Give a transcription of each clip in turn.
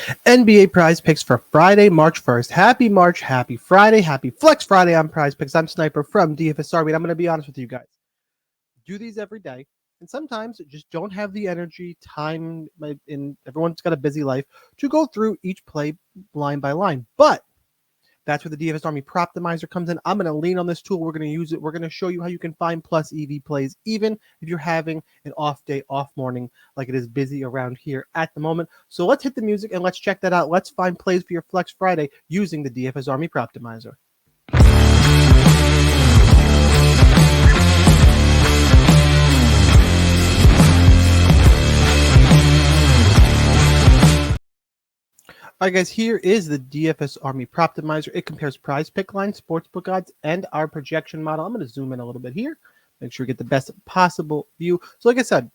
NBA Prize Picks for Friday, March 1st. Happy March, happy Friday, happy Flex Friday on Prize Picks. I'm Sniper from DFS Army, and I'm going to be honest with you guys. Do these every day, and sometimes just don't have the energy, time, and everyone's got a busy life to go through each play line by line. But that's where the DFS Army Proptimizer comes in. I'm going to lean on this tool. We're going to use it. We're going to show you how you can find plus EV plays, even if you're having an off day, off morning, like it is busy around here at the moment. So let's hit the music and let's check that out. Let's find plays for your Flex Friday using the DFS Army Proptimizer. All right, guys, here is the DFS Army Proptimizer. It compares prize pick lines, sportsbook odds, and our projection model. I'm going to zoom in a little bit here, make sure you get the best possible view. So like I said,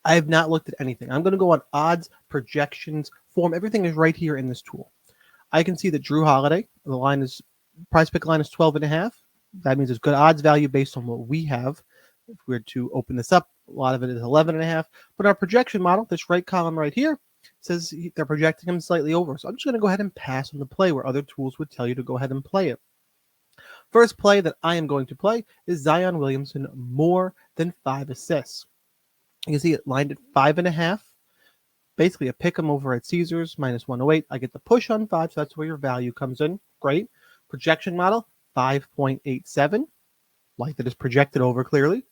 I have not looked at anything. I'm going to go on odds, projections, form. Everything is right here in this tool. I can see that Drew Holiday, the line is, prize pick line is 12.5. That means it's good odds value based on what we have. If we were to open this up, a lot of it is 11.5. But our projection model, this right column right here, says they're projecting him slightly over. So I'm just going to go ahead and pass on the play where other tools would tell you to go ahead and play it. First play that I am going to play is Zion Williamson more than 5 assists. You can see it lined at 5.5. Basically a pick 'em over at Caesars, minus 108. I get the push on 5, so that's where your value comes in. Great. Projection model, 5.87. Like that is projected over clearly.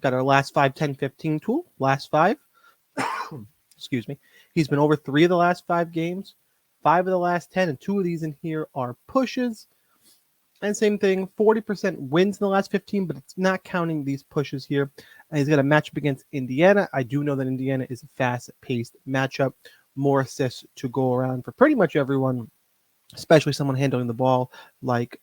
Got our last 5, 10, 15 tool. Last 5. Excuse me. He's been over 3 of the last 5 games, 5 of the last 10, and 2 of these in here are pushes. And same thing, 40% wins in the last 15, but it's not counting these pushes here. And he's got a matchup against Indiana. I do know that Indiana is a fast-paced matchup. More assists to go around for pretty much everyone, especially someone handling the ball like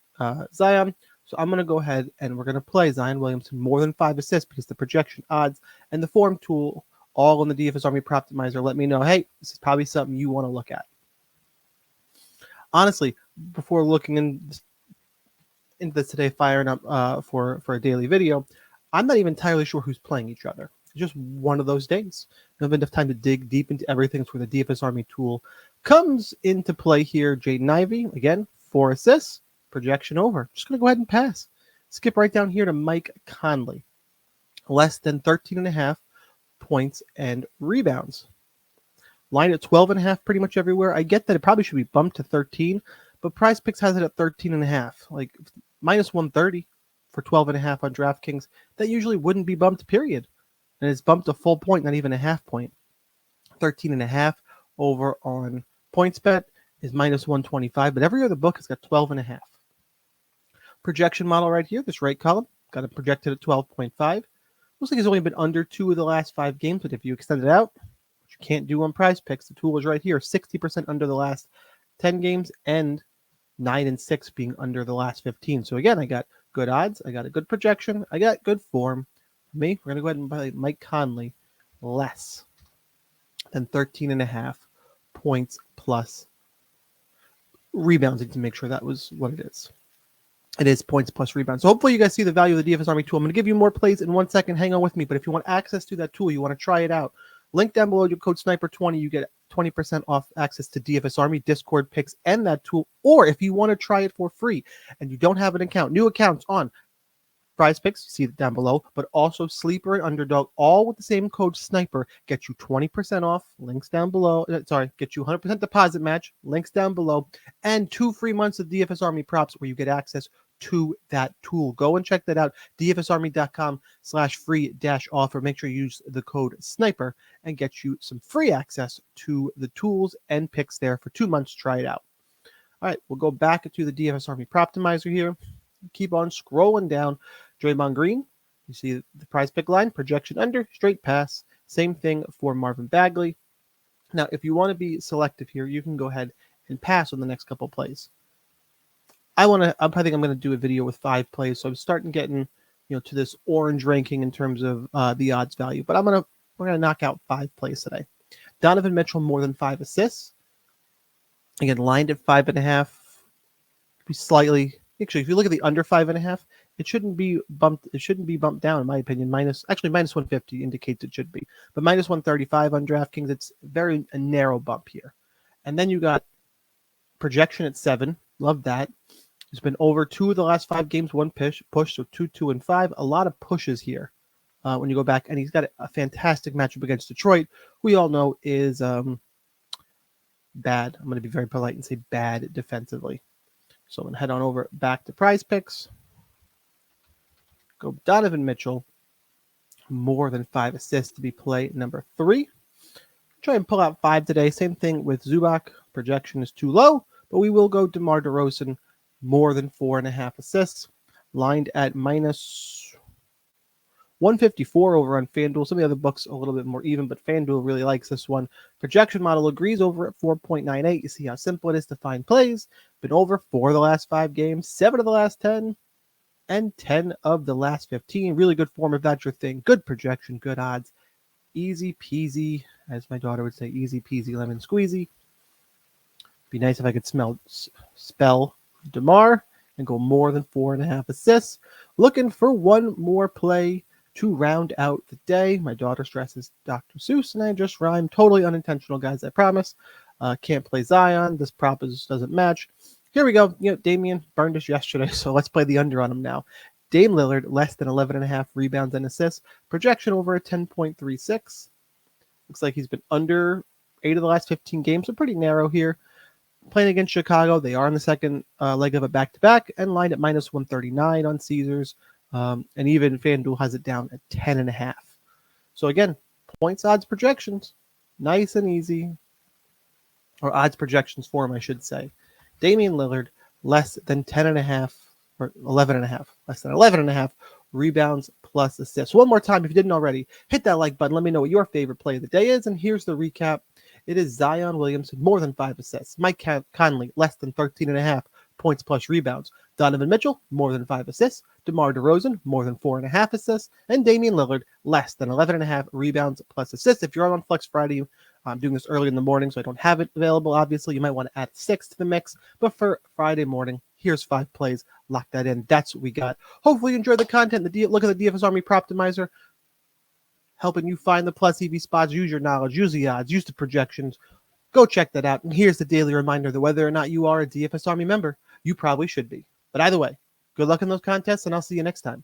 Zion. So I'm going to go ahead and we're going to play Zion Williamson more than 5 assists because the projection odds and the form tool all in the DFS Army Proptimizer let me know, hey, this is probably something you want to look at. Honestly, before looking into this today, firing up for a daily video, I'm not even entirely sure who's playing each other. It's just one of those days. I don't have enough time to dig deep into everything. It's where the DFS Army tool comes into play here. Jaden Ivey, again, 4 assists, projection over. Just going to go ahead and pass. Skip right down here to Mike Conley. Less than 13.5 points and rebounds. Line at 12.5 pretty much everywhere. I get that it probably should be bumped to 13, but Prize Picks has it at 13.5. Like minus 130 for 12.5 on DraftKings. That usually wouldn't be bumped, period. And it's bumped a full point, not even a half point. 13.5 over on PointsBet is minus 125, but every other book has got 12.5. Projection model right here, this right column, got it projected at 12.5. Looks like he's only been under 2 of the last 5 games, but if you extend it out, which you can't do on Prize Picks, the tool is right here, 60% under the last 10 games and 9 and 6 being under the last 15. So again, I got good odds, I got a good projection, I got good form. For me, we're going to go ahead and play Mike Conley less than 13.5 points plus rebounds to make sure that was what it is. It is points plus rebounds. So hopefully you guys see the value of the DFS Army tool. I'm going to give you more plays in 1 second. Hang on with me. But if you want access to that tool, you want to try it out, link down below, your code SNIPER20. You get 20% off access to DFS Army, Discord picks, and that tool. Or if you want to try it for free and you don't have an account, new accounts on Prize Picks, you see it down below, but also Sleeper and Underdog, all with the same code SNIPER, get you 20% off, links down below. Get you 100% deposit match, links down below, and 2 free months of DFS Army props where you get access to that tool. Go and check that out, dfsarmy.com/free-offer. Make sure you use the code SNIPER and get you some free access to the tools and picks there for 2 months. Try it out. All right, we'll go back to the DFS Army Proptimizer here. Keep on scrolling down. Draymond Green, you see the prize pick line, projection under, straight pass. Same thing for Marvin Bagley. Now, if you want to be selective here, you can go ahead and pass on the next couple plays. I think I'm going to do a video with 5 plays, so I'm starting getting, to this orange ranking in terms of the odds value. But we're gonna knock out 5 plays today. Donovan Mitchell more than 5 assists. Again, lined at 5.5. Be slightly. Actually, if you look at the under 5.5, It shouldn't be bumped. It shouldn't be bumped down, in my opinion. Minus 150 indicates it should be, but minus 135 on DraftKings. It's a narrow bump here. And then you got projection at 7. Love that. It's been over 2 of the last 5 games, 1 push, so 2, 2, and 5. A lot of pushes here when you go back, and he's got a fantastic matchup against Detroit. We all know is bad. I'm going to be very polite and say bad defensively. So I'm going to head on over back to Prizepicks. Go Donovan Mitchell, more than 5 assists to be play number 3. Try and pull out 5 today. Same thing with Zubac. Projection is too low, but we will go DeMar DeRozan, more than 4.5 assists, lined at minus 154 over on FanDuel. Some of the other books a little bit more even, but FanDuel really likes this one. Projection model agrees over at 4.98. You see how simple it is to find plays. Been over 4 of the last 5 games, 7 of the last 10, and 10 of the last 15. Really good form if that's your thing. Good projection, good odds. Easy peasy, as my daughter would say, easy peasy lemon squeezy. Be nice if I could spell DeMar and go more than 4.5 assists. Looking for one more play to round out the day. My daughter stresses Dr. Seuss, and I just rhyme. Totally unintentional, guys, I promise. Can't play Zion. This prop doesn't match. Here we go. Damian burned us yesterday, so let's play the under on him now. Dame Lillard, less than 11.5 rebounds and assists. Projection over a 10.36. Looks like he's been under 8 of the last 15 games, so pretty narrow here. Playing against Chicago, they are in the second leg of a back-to-back and lined at minus 139 on Caesars. And even FanDuel has it down at 10.5. So again, points, odds, projections. Nice and easy. Or odds projections for him, I should say. Damian Lillard, less than 10.5 or 11.5. Less than 11.5 rebounds plus assists. One more time, if you didn't already, hit that like button. Let me know what your favorite play of the day is. And here's the recap. It is Zion Williamson, more than 5 assists. Mike Conley, less than 13.5 points plus rebounds. Donovan Mitchell, more than 5 assists. DeMar DeRozan, more than 4.5 assists. And Damian Lillard, less than 11.5 rebounds plus assists. If you're on Flex Friday, I'm doing this early in the morning, so I don't have it available. Obviously, you might want to add 6 to the mix. But for Friday morning, here's 5 plays. Lock that in. That's what we got. Hopefully you enjoyed the content. Look at the DFS Army Prop Optimizer, helping you find the plus EV spots. Use your knowledge, use the odds, use the projections. Go check that out. And here's the daily reminder that whether or not you are a DFS Army member, you probably should be. But either way, good luck in those contests, and I'll see you next time.